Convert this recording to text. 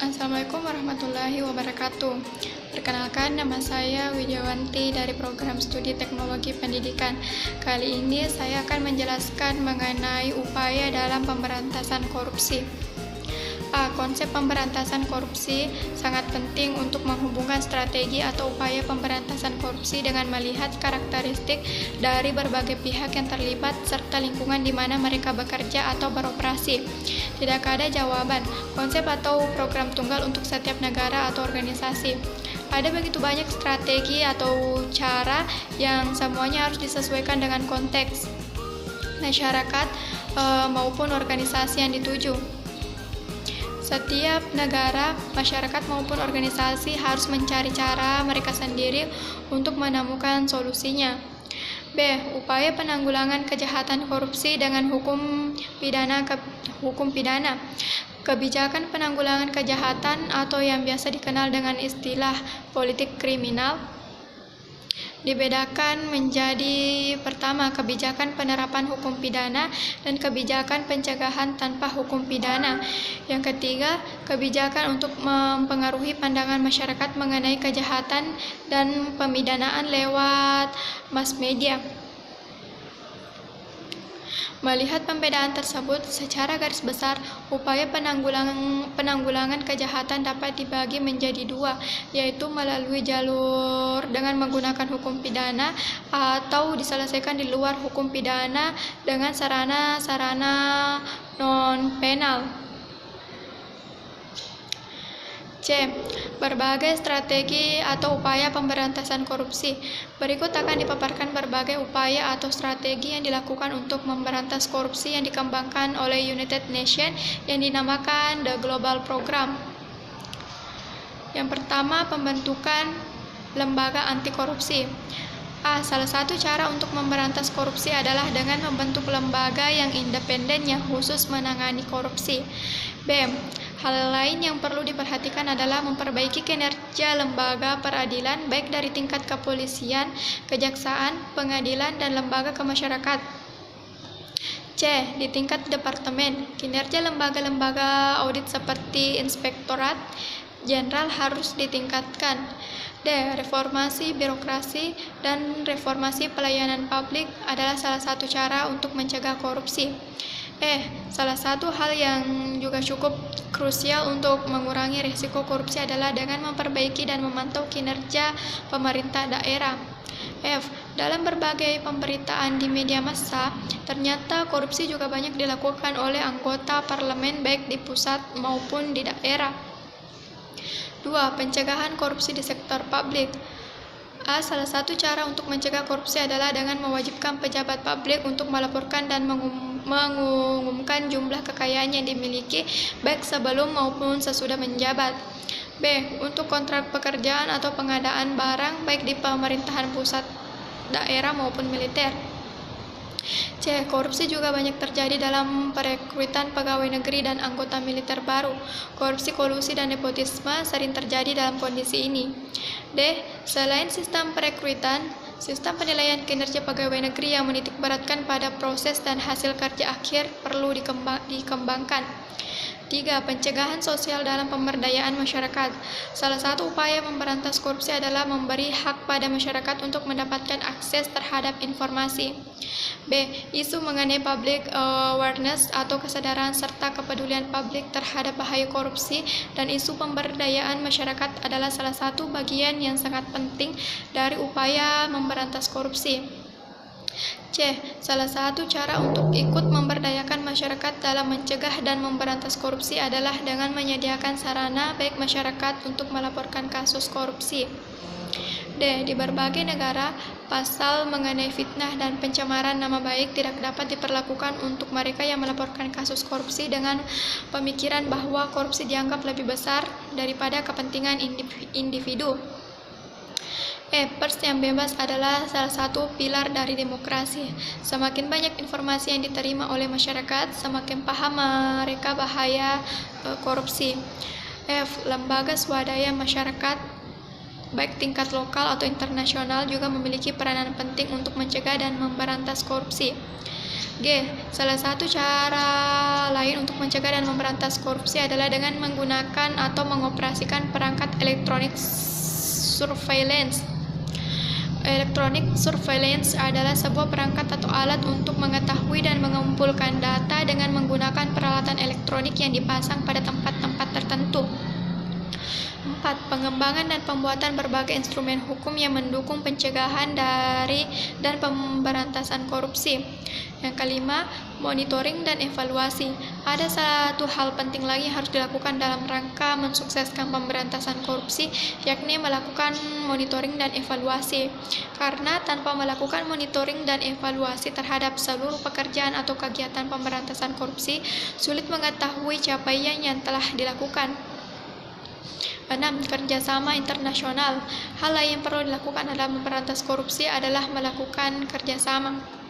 Assalamualaikum warahmatullahi wabarakatuh. Perkenalkan, nama saya Widyawanti dari program studi teknologi pendidikan. Kali ini saya akan menjelaskan mengenai upaya dalam pemberantasan korupsi. Konsep pemberantasan korupsi sangat penting untuk menghubungkan strategi atau upaya pemberantasan korupsi dengan melihat karakteristik dari berbagai pihak yang terlibat serta lingkungan di mana mereka bekerja atau beroperasi. Tidak ada jawaban, konsep atau program tunggal untuk setiap negara atau organisasi. Ada begitu banyak strategi atau cara yang semuanya harus disesuaikan dengan konteks masyarakat maupun organisasi yang dituju. Setiap negara, masyarakat maupun organisasi harus mencari cara mereka sendiri untuk menemukan solusinya. B. Upaya penanggulangan kejahatan korupsi dengan hukum pidana. Kebijakan penanggulangan kejahatan atau yang biasa dikenal dengan istilah politik kriminal dibedakan menjadi pertama, kebijakan penerapan hukum pidana dan kebijakan pencegahan tanpa hukum pidana. Yang ketiga, kebijakan untuk mempengaruhi pandangan masyarakat mengenai kejahatan dan pemidanaan lewat mass media. Melihat pembedaan tersebut, secara garis besar, upaya penanggulangan kejahatan dapat dibagi menjadi dua, yaitu melalui jalur dengan menggunakan hukum pidana atau diselesaikan di luar hukum pidana dengan sarana-sarana non-penal. C. Berbagai strategi atau upaya pemberantasan korupsi. Berikut akan dipaparkan berbagai upaya atau strategi yang dilakukan untuk memberantas korupsi yang dikembangkan oleh United Nations yang dinamakan The Global Program. Yang pertama, pembentukan lembaga anti korupsi. Salah satu cara untuk memberantas korupsi adalah dengan membentuk lembaga yang independen yang khusus menangani korupsi. B. Hal lain yang perlu diperhatikan adalah memperbaiki kinerja lembaga peradilan baik dari tingkat kepolisian, kejaksaan, pengadilan, dan lembaga kemasyarakat. C. Di tingkat departemen, kinerja lembaga-lembaga audit seperti Inspektorat Jenderal harus ditingkatkan. D. Reformasi birokrasi dan reformasi pelayanan publik adalah salah satu cara untuk mencegah korupsi. Salah satu hal yang juga cukup krusial untuk mengurangi risiko korupsi adalah dengan memperbaiki dan memantau kinerja pemerintah daerah. F. Dalam berbagai pemberitaan di media massa, ternyata korupsi juga banyak dilakukan oleh anggota parlemen baik di pusat maupun di daerah. 2. Pencegahan korupsi di sektor publik. Salah satu cara untuk mencegah korupsi adalah dengan mewajibkan pejabat publik untuk melaporkan dan mengumumkan jumlah kekayaan yang dimiliki baik sebelum maupun sesudah menjabat. B. Untuk kontrak pekerjaan atau pengadaan barang baik di pemerintahan pusat, daerah maupun militer. C. Korupsi juga banyak terjadi dalam perekrutan pegawai negeri dan anggota militer baru. Korupsi, kolusi, dan nepotisme sering terjadi dalam kondisi ini. D. Selain sistem perekrutan, sistem penilaian kinerja pegawai negeri yang menitik beratkan pada proses dan hasil kerja akhir perlu dikembangkan. 3. Pencegahan sosial dalam pemberdayaan masyarakat. Salah satu upaya memberantas korupsi adalah memberi hak pada masyarakat untuk mendapatkan akses terhadap informasi. B. Isu mengenai public awareness atau kesadaran serta kepedulian publik terhadap bahaya korupsi dan isu pemberdayaan masyarakat adalah salah satu bagian yang sangat penting dari upaya memberantas korupsi. C. Salah satu cara untuk ikut memberdayakan masyarakat dalam mencegah dan memberantas korupsi adalah dengan menyediakan sarana baik masyarakat untuk melaporkan kasus korupsi. D. Di berbagai negara, pasal mengenai fitnah dan pencemaran nama baik tidak dapat diperlakukan untuk mereka yang melaporkan kasus korupsi dengan pemikiran bahwa korupsi dianggap lebih besar daripada kepentingan individu. Pers yang bebas adalah salah satu pilar dari demokrasi. Semakin banyak informasi yang diterima oleh masyarakat, semakin paham mereka bahaya korupsi. F. Lembaga swadaya masyarakat baik tingkat lokal atau internasional juga memiliki peranan penting untuk mencegah dan memberantas korupsi. G. Salah satu cara lain untuk mencegah dan memberantas korupsi adalah dengan menggunakan atau mengoperasikan perangkat elektronik surveillance. Electronic surveillance adalah sebuah perangkat atau alat untuk mengetahui dan mengumpulkan data dengan menggunakan peralatan elektronik yang dipasang pada tempat-tempat tertentu. 4. Pengembangan dan pembuatan berbagai instrumen hukum yang mendukung pencegahan dan pemberantasan korupsi. Yang kelima, monitoring dan evaluasi. Ada satu hal penting lagi yang harus dilakukan dalam rangka mensukseskan pemberantasan korupsi, yakni melakukan monitoring dan evaluasi. Karena tanpa melakukan monitoring dan evaluasi terhadap seluruh pekerjaan atau kegiatan pemberantasan korupsi, sulit mengetahui capaian yang telah dilakukan. 6. Kerjasama internasional. Hal lain yang perlu dilakukan dalam memberantas korupsi adalah melakukan kerjasama